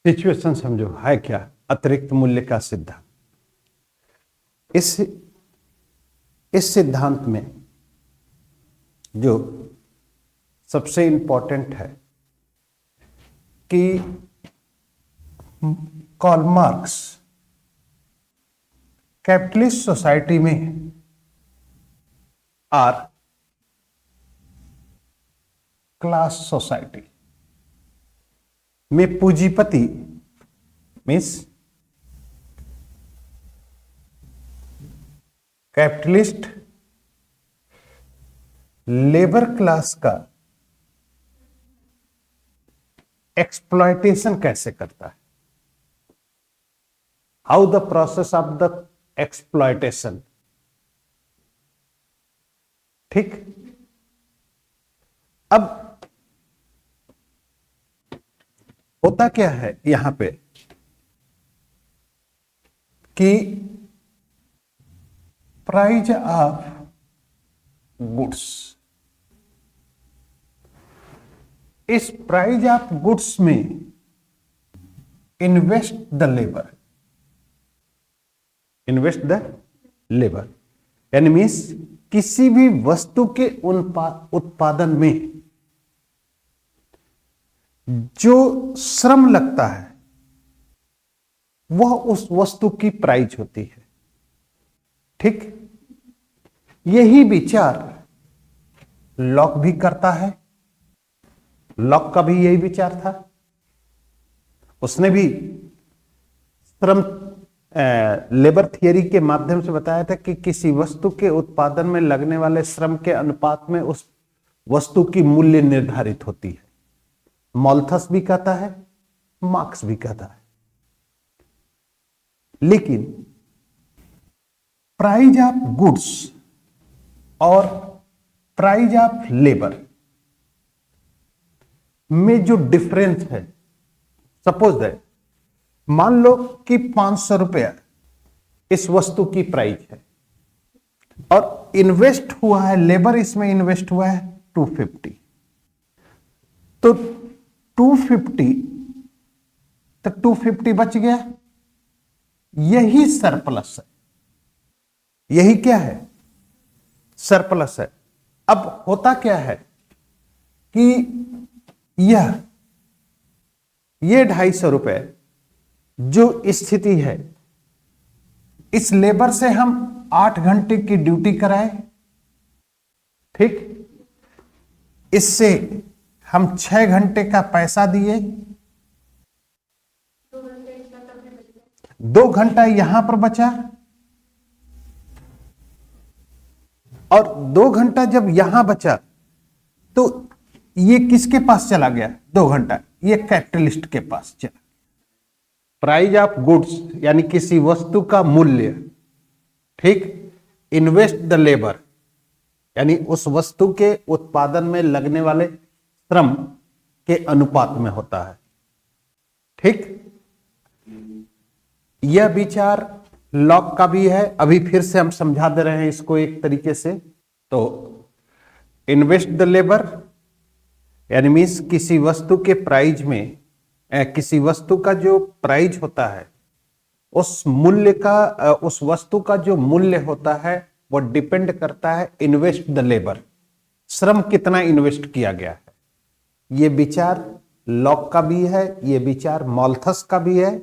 Situation समझो है क्या, अतिरिक्त मूल्य का सिद्धांत। इस सिद्धांत में जो सबसे इंपॉर्टेंट है कि कार्ल मार्क्स कैपिटलिस्ट सोसाइटी में आर क्लास सोसाइटी में पूंजीपति मीन्स कैपिटलिस्ट लेबर क्लास का एक्सप्लॉयटेशन कैसे करता है, how the process of the exploitation. ठीक, अब होता क्या है यहां पे कि प्राइस ऑफ गुड्स, इस प्राइस ऑफ गुड्स में इन्वेस्ट द लेबर यानी मीन्स किसी भी वस्तु के उत्पादन में जो श्रम लगता है वह उस वस्तु की प्राइस होती है। ठीक, यही विचार लॉक भी करता है। लॉक का भी यही विचार था, उसने भी श्रम लेबर थियरी के माध्यम से बताया था कि किसी वस्तु के उत्पादन में लगने वाले श्रम के अनुपात में उस वस्तु की मूल्य निर्धारित होती है। मॉल्थस भी कहता है, मार्क्स भी कहता है। लेकिन प्राइस ऑफ गुड्स और प्राइस ऑफ लेबर में जो डिफरेंस है, सपोज है मान लो कि 500 रुपया इस वस्तु की प्राइस है और इन्वेस्ट हुआ है, लेबर इसमें इन्वेस्ट हुआ है 250, तो 250 तो 250 बच गया, यही सरप्लस है। यही क्या है, सरप्लस है। अब होता क्या है कि ये 250 रुपए जो स्थिति है, इस लेबर से हम 8 घंटे की ड्यूटी कराए, ठीक, इससे हम 6 घंटे का पैसा दिए, 2 घंटा यहां पर बचा और 2 घंटा जब यहां बचा तो ये किसके पास चला गया, 2 घंटा ये कैपिटलिस्ट के पास चला। प्राइस ऑफ गुड्स यानी किसी वस्तु का मूल्य, ठीक, इन्वेस्ट द लेबर यानी उस वस्तु के उत्पादन में लगने वाले श्रम के अनुपात में होता है। ठीक, यह विचार लॉक का भी है। अभी फिर से हम समझा दे रहे हैं इसको एक तरीके से। तो इन्वेस्ट द लेबर यानी मीन्स किसी वस्तु के प्राइस में, किसी वस्तु का जो प्राइस होता है उस मूल्य का, उस वस्तु का जो मूल्य होता है वो डिपेंड करता है इन्वेस्ट द लेबर, श्रम कितना इन्वेस्ट किया गया है। ये विचार लॉक का भी है, ये विचार मॉल्थस का भी है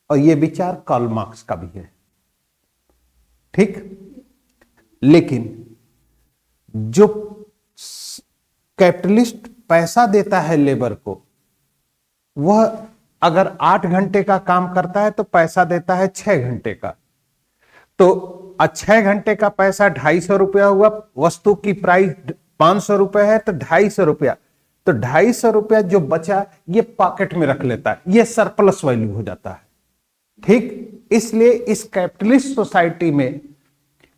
और ये विचार कार्ल मार्क्स का भी है। ठीक, लेकिन जो कैपिटलिस्ट पैसा देता है लेबर को, वह अगर 8 घंटे का काम करता है तो पैसा देता है 6 घंटे का, तो 6 घंटे का पैसा 250 रुपया हुआ, वस्तु की प्राइस 500 रुपए है तो 250 रुपया, तो 250 रुपया जो बचा ये पॉकेट में रख लेता है, ये सरप्लस वैल्यू हो जाता है। ठीक, इसलिए इस कैपिटलिस्ट सोसाइटी में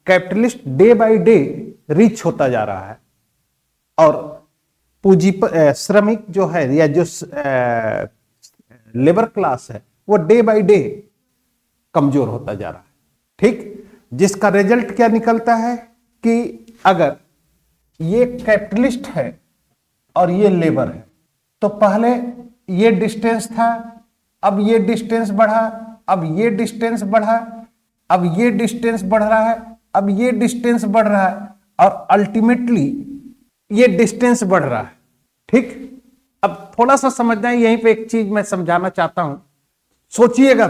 capitalist day by day rich होता जा रहा है और श्रमिक जो है या जो लेबर क्लास है वो डे बाय डे कमजोर होता जा रहा है। ठीक, जिसका रिजल्ट क्या निकलता है कि अगर ये कैपिटलिस्ट है और ये लेबर है तो पहले ये डिस्टेंस था, अब ये डिस्टेंस बढ़ा, अब ये डिस्टेंस बढ़ा, अब ये डिस्टेंस बढ़ रहा है, अब ये डिस्टेंस बढ़ रहा है, और अल्टीमेटली ये डिस्टेंस बढ़ रहा है। ठीक, अब थोड़ा सा समझना है, यहीं पे एक चीज मैं समझाना चाहता हूं। सोचिएगा,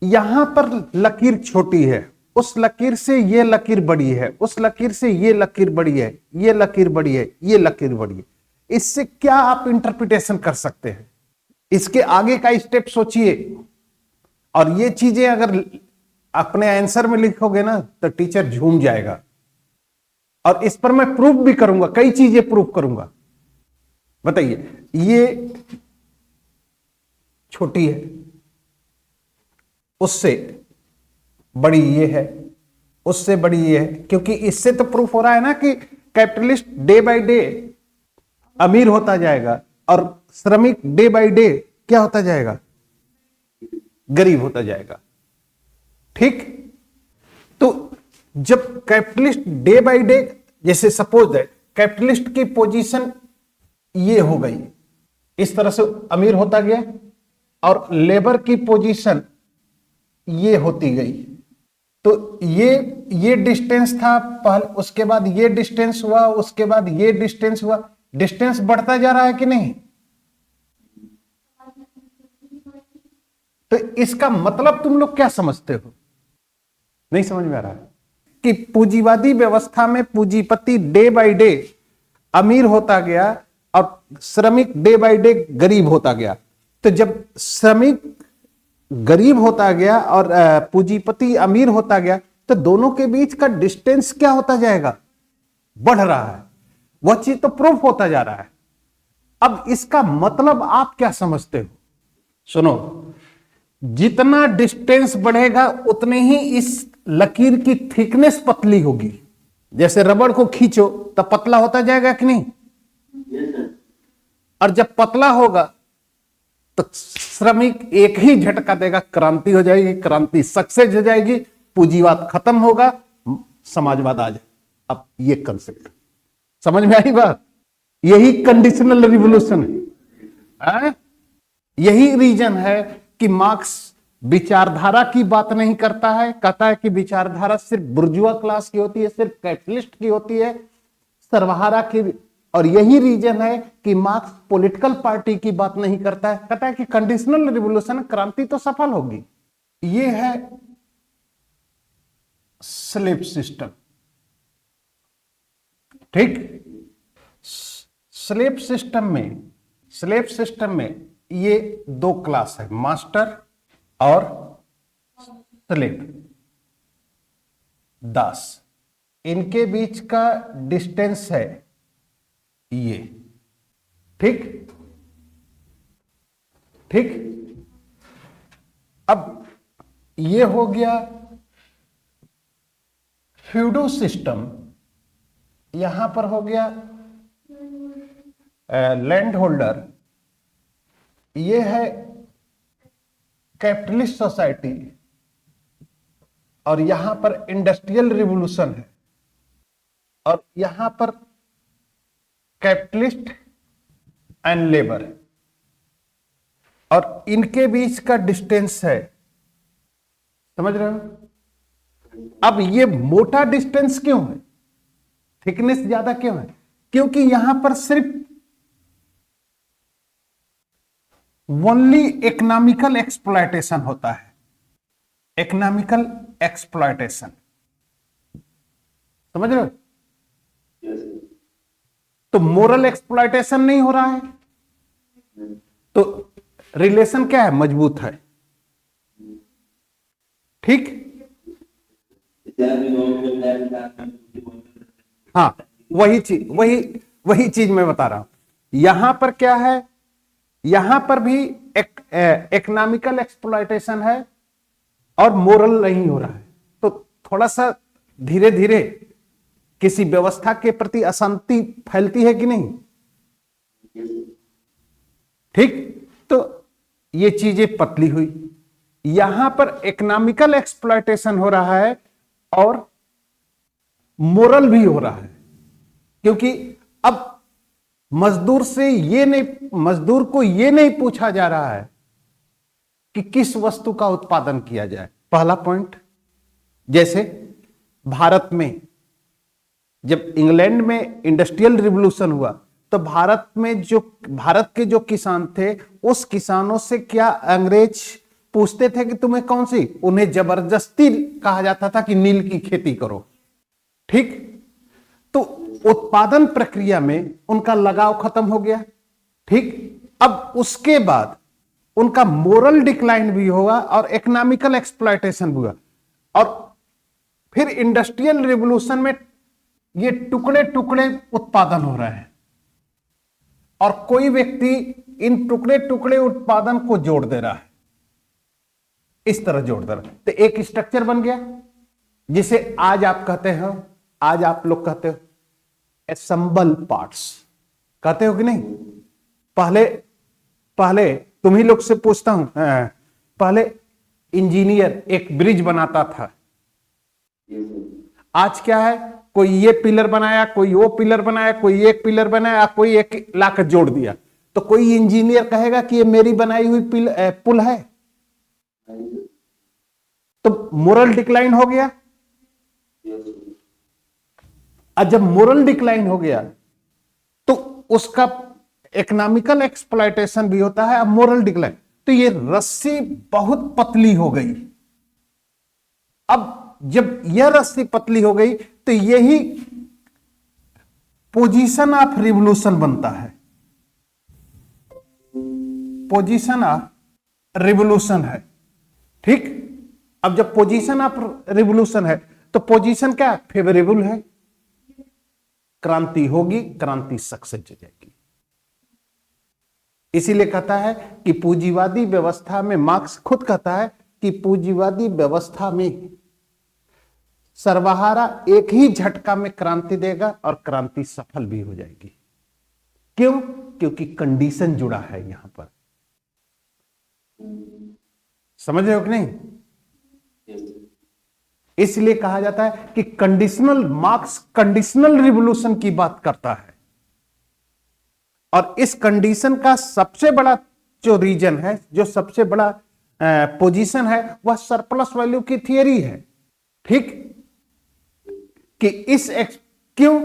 यहां पर लकीर छोटी है, उस लकीर से ये लकीर बड़ी है, उस लकीर से ये लकीर बड़ी है, ये लकीर बड़ी है, ये लकीर बड़ी है। इससे क्या आप इंटरप्रिटेशन कर सकते हैं? इसके आगे का स्टेप सोचिए, और ये चीजें अगर अपने आंसर में लिखोगे ना तो टीचर झूम जाएगा। और इस पर मैं प्रूफ भी करूंगा, कई चीजें प्रूफ करूंगा। बताइए, ये छोटी है, उससे बड़ी ये है, उससे बड़ी ये है, क्योंकि इससे तो प्रूफ हो रहा है ना कि कैपिटलिस्ट डे बाय डे अमीर होता जाएगा और श्रमिक डे बाय डे क्या होता जाएगा? गरीब होता जाएगा। ठीक, तो जब कैपिटलिस्ट डे बाय डे, जैसे सपोज है कैपिटलिस्ट की पोजीशन ये हो गई, इस तरह से अमीर होता गया, और लेबर की पोजीशन ये होती गई, तो ये डिस्टेंस था पहले, उसके बाद ये डिस्टेंस हुआ, उसके बाद ये डिस्टेंस हुआ। डिस्टेंस बढ़ता जा रहा है कि नहीं? तो इसका मतलब तुम लोग क्या समझते हो? नहीं समझ में आ रहा है कि पूंजीवादी व्यवस्था में पूंजीपति डे बाय डे अमीर होता गया और श्रमिक डे बाय डे गरीब होता गया। तो जब श्रमिक गरीब होता गया और पूंजीपति अमीर होता गया, तो दोनों के बीच का डिस्टेंस क्या होता जाएगा? बढ़ रहा है। वह चीज तो प्रूफ होता जा रहा है। अब इसका मतलब आप क्या समझते हो? सुनो, जितना डिस्टेंस बढ़ेगा उतने ही इस लकीर की थिकनेस पतली होगी। जैसे रबड़ को खींचो तो पतला होता जाएगा कि नहीं? और जब पतला होगा तो श्रमिक एक ही झटका देगा, क्रांति हो जाएगी, क्रांति सक्सेस हो जाएगी, पूंजीवाद खत्म होगा, समाजवाद आ जाए। अब ये कंसेप्ट समझ में आई बात? यही कंडीशनल रिवॉल्यूशन है। यही रीजन है कि मार्क्स विचारधारा की बात नहीं करता है, कहता है कि विचारधारा सिर्फ बुर्जुआ क्लास की होती है, सिर्फ कैपिटलिस्ट की होती है, सर्वहारा की। और यही रीजन है कि मार्क्स पॉलिटिकल पार्टी की बात नहीं करता है, कहता है कि कंडीशनल रिवॉल्यूशन, क्रांति तो सफल होगी। ये है स्लेव सिस्टम। ठीक, स्लेव सिस्टम में ये दो क्लास है, मास्टर और स्लेव, दास। इनके बीच का डिस्टेंस है ये। ठीक ठीक, अब ये हो गया फ्यूडो सिस्टम। यहां पर हो गया लैंड होल्डर। ये है कैपिटलिस्ट सोसाइटी, और यहां पर इंडस्ट्रियल रिवॉल्यूशन है, और यहां पर कैपिटलिस्ट एंड लेबर, और इनके बीच का डिस्टेंस है। समझ रहे हो? अब ये मोटा डिस्टेंस क्यों है, थिकनेस ज्यादा क्यों है? क्योंकि यहां पर सिर्फ ओनली इकोनॉमिकल एक्सप्लॉयटेशन होता है, इकोनॉमिकल एक्सप्लॉयटेशन। समझ रहे हो? तो मोरल एक्सप्लॉयटेशन नहीं हो रहा है, तो रिलेशन क्या है? मजबूत है। ठीक, हाँ, वही चीज मैं बता रहा हूं। यहां पर क्या है? यहां पर भी इकोनॉमिकल एक्सप्लॉयटेशन है और मोरल नहीं हो रहा है। तो थोड़ा सा धीरे धीरे किसी व्यवस्था के प्रति अशांति फैलती है कि नहीं? ठीक, तो ये चीजें पतली हुई। यहां पर इकोनॉमिकल एक्सप्लॉयटेशन हो रहा है और मोरल भी हो रहा है, क्योंकि अब मजदूर को ये नहीं पूछा जा रहा है कि किस वस्तु का उत्पादन किया जाए। पहला पॉइंट, जैसे भारत में जब इंग्लैंड में इंडस्ट्रियल रिवॉल्यूशन हुआ तो भारत के जो किसान थे, उस किसानों से क्या अंग्रेज पूछते थे कि तुम्हें कौन सी, उन्हें जबरदस्ती कहा जाता था कि नील की खेती करो। ठीक, तो उत्पादन प्रक्रिया में उनका लगाव खत्म हो गया। ठीक, अब उसके बाद उनका मोरल डिक्लाइन भी हुआ और इकोनॉमिकल एक्सप्लॉयटेशन भी हुआ, और फिर इंडस्ट्रियल रिवॉल्यूशन में ये टुकड़े टुकड़े उत्पादन हो रहे हैं और कोई व्यक्ति इन टुकड़े टुकड़े उत्पादन को जोड़ दे रहा है, इस तरह जोड़ दे रहा है, तो एक स्ट्रक्चर बन गया जिसे आज आप कहते हो, आज आप लोग कहते हो एसेंबल पार्ट्स, कहते हो कि नहीं। पहले तुम्ही लोग से पूछता हूं, पहले इंजीनियर एक ब्रिज बनाता था, आज क्या है, कोई ये पिलर बनाया, कोई वो पिलर बनाया, कोई एक पिलर बनाया, कोई एक लाकर जोड़ दिया, तो कोई इंजीनियर कहेगा कि ये मेरी बनाई हुई पुल है, तो मोरल डिक्लाइन हो गया। और जब मोरल डिक्लाइन हो गया तो उसका इकोनॉमिकल एक्सप्लॉयटेशन भी होता है। अब मोरल डिक्लाइन, तो ये रस्सी बहुत पतली हो गई। अब जब यह रस्सी पतली हो गई तो यही पोजीशन ऑफ रिवॉल्यूशन बनता है, पोजीशन ऑफ रिवॉल्यूशन है। ठीक, अब जब पोजीशन ऑफ रिवॉल्यूशन है तो पोजीशन क्या, फेवरेबल है, क्रांति होगी, क्रांति सक्सेस हो जाएगी। इसीलिए कहता है कि पूंजीवादी व्यवस्था में, मार्क्स खुद कहता है कि पूंजीवादी व्यवस्था में सर्वहारा एक ही झटका में क्रांति देगा और क्रांति सफल भी हो जाएगी। क्यों? क्योंकि कंडीशन जुड़ा है यहां पर। समझ रहे हो कि नहीं? इसलिए कहा जाता है कि कंडीशनल, मार्क्स कंडीशनल रिवॉल्यूशन की बात करता है, और इस कंडीशन का सबसे बड़ा जो रीजन है, जो सबसे बड़ा पोजीशन है, वह सरप्लस वैल्यू की थियरी है। ठीक, कि क्यों?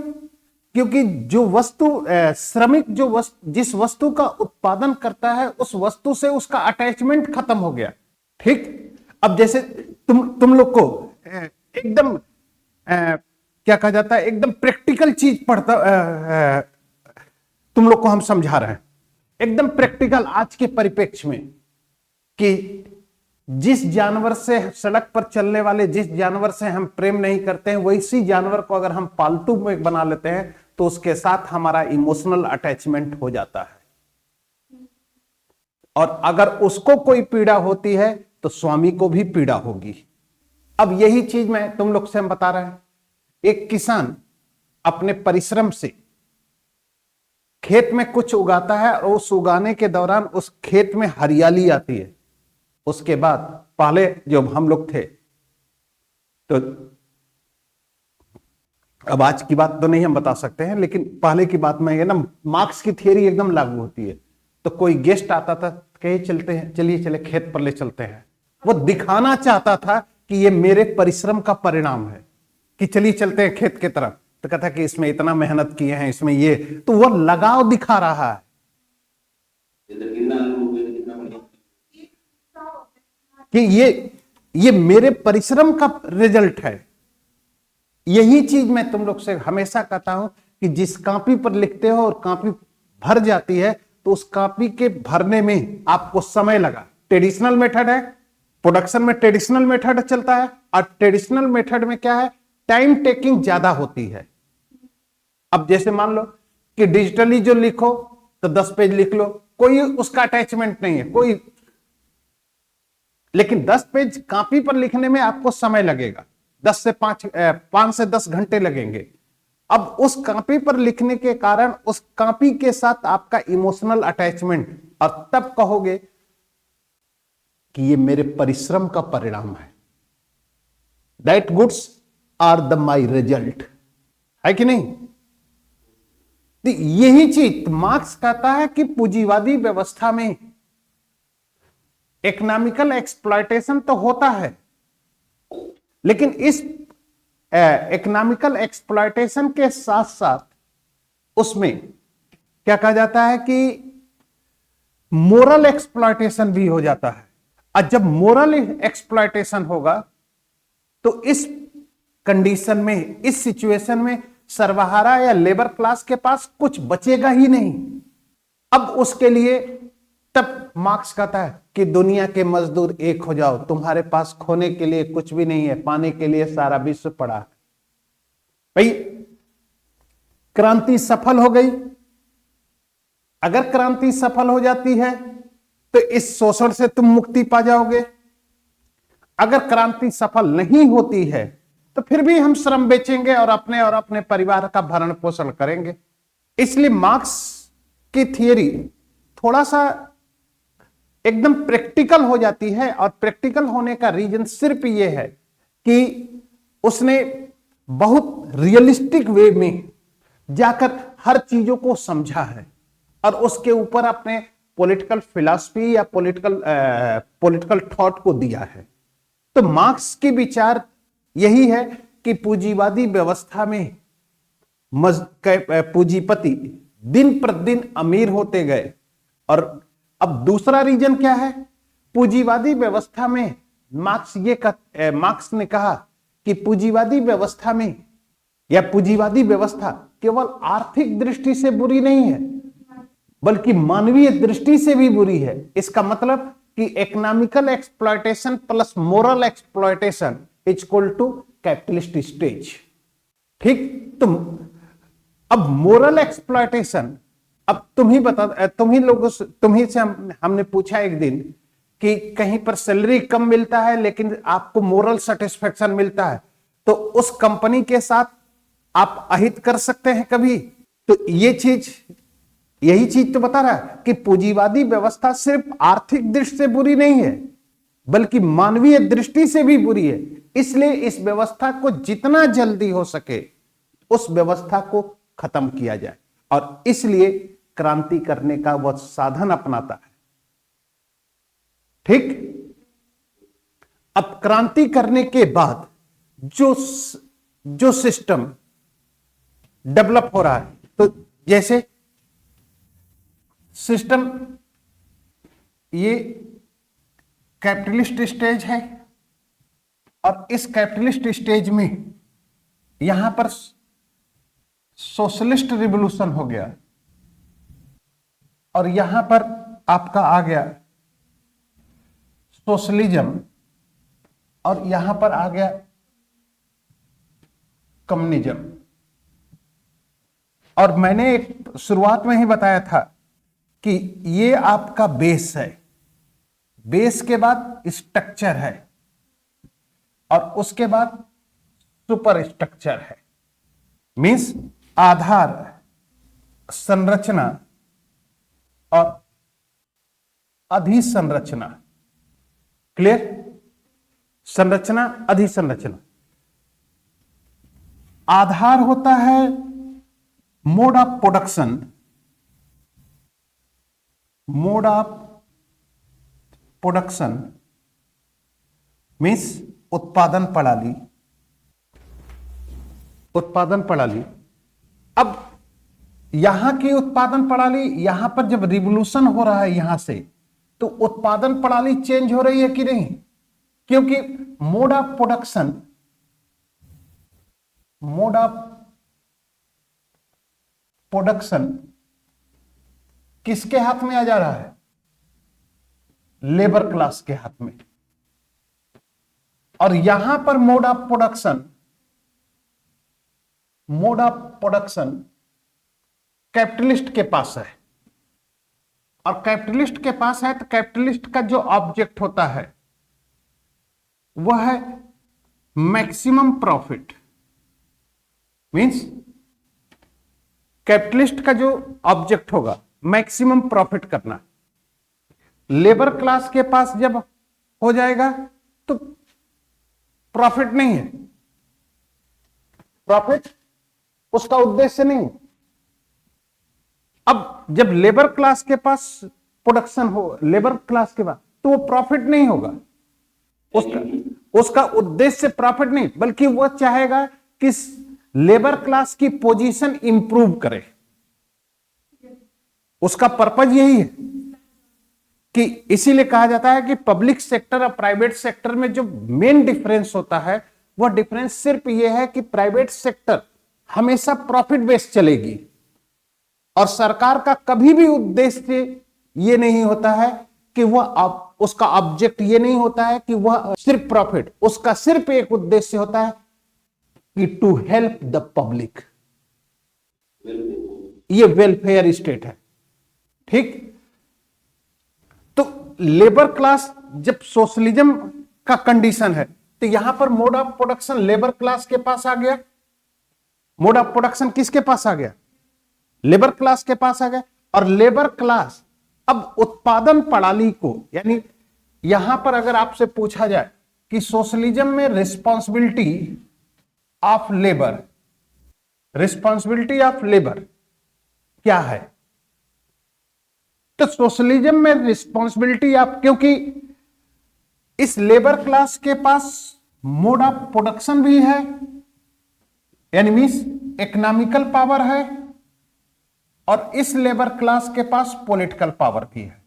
क्योंकि जो वस्तु, श्रमिक जिस वस्तु का उत्पादन करता है, उस वस्तु से उसका अटैचमेंट खत्म हो गया। ठीक, अब जैसे तुम लोग को एकदम क्या कहा जाता है, एकदम प्रैक्टिकल चीज पढ़ता, तुम लोग को हम समझा रहे हैं एकदम प्रैक्टिकल आज के परिप्रेक्ष्य में, कि जिस जानवर से, सड़क पर चलने वाले जिस जानवर से हम प्रेम नहीं करते हैं, वैसी जानवर को अगर हम पालतू में बना लेते हैं तो उसके साथ हमारा इमोशनल अटैचमेंट हो जाता है, और अगर उसको कोई पीड़ा होती है तो स्वामी को भी पीड़ा होगी। अब यही चीज मैं तुम लोग से हम बता रहे हैं। एक किसान अपने परिश्रम से खेत में कुछ उगाता है और उस उगाने के दौरान उस खेत में हरियाली आती है। उसके बाद, पहले जब हम लोग थे तो, अब आज की बात तो नहीं हम बता सकते हैं, लेकिन पहले की बात में, ना मार्क्स की थियरी एकदम लागू होती है। तो कोई गेस्ट आता था, कहे चलते हैं, चलिए चले खेत पर ले चलते हैं। वो दिखाना चाहता था कि ये मेरे परिश्रम का परिणाम है, कि चलिए चलते हैं खेत की तरफ। तो कहता कि इसमें इतना मेहनत किए हैं, इसमें ये, तो वो लगाव दिखा रहा है कि ये मेरे परिश्रम का रिजल्ट है। यही चीज मैं तुम लोग से हमेशा कहता हूं कि जिस कॉपी पर लिखते हो और कॉपी भर जाती है, तो उस कॉपी के भरने में आपको समय लगा। ट्रेडिशनल मेथड है, प्रोडक्शन में ट्रेडिशनल मेथड चलता है, और ट्रेडिशनल मेथड में क्या है, टाइम टेकिंग ज्यादा होती है। अब जैसे मान लो कि डिजिटली जो लिखो तो 10 पेज लिख लो, कोई उसका अटैचमेंट नहीं है कोई, लेकिन 10 पेज कॉपी पर लिखने में आपको समय लगेगा, 5 से 10 घंटे लगेंगे। अब उस कॉपी पर लिखने के कारण उस कॉपी के साथ आपका इमोशनल अटैचमेंट, और तब कहोगे कि ये मेरे परिश्रम का परिणाम है। That goods are the my result, है कि नहीं? तो यही चीज मार्क्स कहता है कि पूंजीवादी व्यवस्था में इकोनॉमिकल एक्सप्लॉयटेशन तो होता है, लेकिन इस इकोनॉमिकल एक्सप्लॉयटेशन के साथ साथ उसमें क्या कहा जाता है कि मोरल एक्सप्लॉयटेशन भी हो जाता है। और जब मोरल एक्सप्लॉयटेशन होगा तो इस कंडीशन में, इस सिचुएशन में सर्वहारा या लेबर क्लास के पास कुछ बचेगा ही नहीं। अब उसके लिए तब मार्क्स कहता है कि दुनिया के मजदूर एक हो जाओ, तुम्हारे पास खोने के लिए कुछ भी नहीं है, पाने के लिए सारा विश्व पड़ा है। भाई क्रांति सफल हो गई। अगर क्रांति सफल हो जाती है तो इस शोषण से तुम मुक्ति पा जाओगे। अगर क्रांति सफल नहीं होती है तो फिर भी हम श्रम बेचेंगे और अपने परिवार का भरण पोषण करेंगे। इसलिए मार्क्स की थियरी थोड़ा सा एकदम प्रैक्टिकल हो जाती है, और प्रैक्टिकल होने का रीजन सिर्फ ये है कि उसने बहुत रियलिस्टिक वे में जाकर हर चीजों को समझा है और उसके ऊपर अपने पॉलिटिकल फिलॉसफी या पॉलिटिकल थॉट को दिया है। तो मार्क्स की विचार यही है कि पूंजीवादी व्यवस्था में पूंजीपति दिन प्रतिदिन अमीर होते गए। और अब दूसरा रीजन क्या है? पूंजीवादी व्यवस्था में मार्क्स ने कहा कि पूंजीवादी व्यवस्था में या पूंजीवादी व्यवस्था केवल आर्थिक दृष्टि से बुरी नहीं है बल्कि मानवीय दृष्टि से भी बुरी है। इसका मतलब कि economical exploitation plus moral exploitation is equal to capitalist stage. ठीक, तुम अब मोरल एक्सप्लॉयटेशन, अब तुम्ही से हमने पूछा एक दिन कि कहीं पर सैलरी कम मिलता है लेकिन आपको मोरल सेटिस्फेक्शन मिलता है, तो उस कंपनी के साथ आप अहित कर सकते हैं कभी? तो यही चीज तो बता रहा है कि पूंजीवादी व्यवस्था सिर्फ आर्थिक दृष्टि से बुरी नहीं है बल्कि मानवीय दृष्टि से भी बुरी है। इसलिए इस व्यवस्था को जितना जल्दी हो सके उस व्यवस्था को खत्म किया जाए, और इसलिए क्रांति करने का वह साधन अपनाता है। ठीक, अब क्रांति करने के बाद जो सिस्टम डेवलप हो रहा है, तो जैसे सिस्टम ये कैपिटलिस्ट स्टेज है, और इस कैपिटलिस्ट स्टेज में यहां पर सोशलिस्ट रिवॉल्यूशन हो गया, और यहां पर आपका आ गया सोशलिज्म, और यहां पर आ गया कम्युनिज्म। और मैंने एक शुरुआत में ही बताया था कि ये आपका बेस है, बेस के बाद स्ट्रक्चर है, और उसके बाद सुपर स्ट्रक्चर है। मींस आधार, संरचना और अधिसंरचना। क्लियर? संरचना, अधिसंरचना। आधार होता है mode of production, mode of production means उत्पादन प्रणाली, उत्पादन प्रणाली। अब यहां की उत्पादन प्रणाली, यहां पर जब रिवॉल्यूशन हो रहा है यहां से, तो उत्पादन प्रणाली चेंज हो रही है कि नहीं? क्योंकि mode of production, mode of production किसके हाथ में आ जा रहा है? लेबर क्लास के हाथ में। और यहां पर mode of production, mode of production capitalist के पास है, और कैपिटलिस्ट के पास है तो कैपिटलिस्ट का जो ऑब्जेक्ट होता है वह है मैक्सिमम प्रॉफिट। मींस कैपिटलिस्ट का जो ऑब्जेक्ट होगा मैक्सिमम प्रॉफिट करना। लेबर क्लास के पास जब हो जाएगा तो प्रॉफिट नहीं है, प्रॉफिट उसका उद्देश्य नहीं है। अब जब लेबर क्लास के पास प्रोडक्शन हो, लेबर क्लास के पास, तो वो प्रॉफिट नहीं होगा। उसका उद्देश्य प्रॉफिट नहीं, बल्कि वो चाहेगा कि लेबर क्लास की पोजीशन इंप्रूव करे। उसका पर्पज यही है कि इसीलिए कहा जाता है कि पब्लिक सेक्टर और प्राइवेट सेक्टर में जो मेन डिफरेंस होता है, वह डिफरेंस सिर्फ यह है कि प्राइवेट सेक्टर हमेशा प्रॉफिट बेस्ड चलेगी और सरकार का कभी भी उद्देश्य ये नहीं होता है कि वह उसका ऑब्जेक्ट ये नहीं होता है कि वह सिर्फ प्रॉफिट, उसका सिर्फ एक उद्देश्य होता है कि टू हेल्प द पब्लिक। ये वेलफेयर स्टेट है, ठीक। तो लेबर क्लास जब सोशलिज्म का कंडीशन है, तो यहां पर mode of production labour class के पास आ गया। मोड ऑफ प्रोडक्शन किसके पास आ गया? लेबर क्लास के पास आ गया। और लेबर क्लास अब उत्पादन प्रणाली को, यानी यहां पर अगर आपसे पूछा जाए कि सोशलिज्म में रिस्पॉन्सिबिलिटी ऑफ लेबर क्या है, तो सोशलिज्म में रिस्पॉन्सिबिलिटी ऑफ, क्योंकि इस लेबर क्लास के पास मोड ऑफ प्रोडक्शन भी है, यानी मींस इकोनॉमिकल पावर है, और इस लेबर क्लास के पास पॉलिटिकल पावर भी है।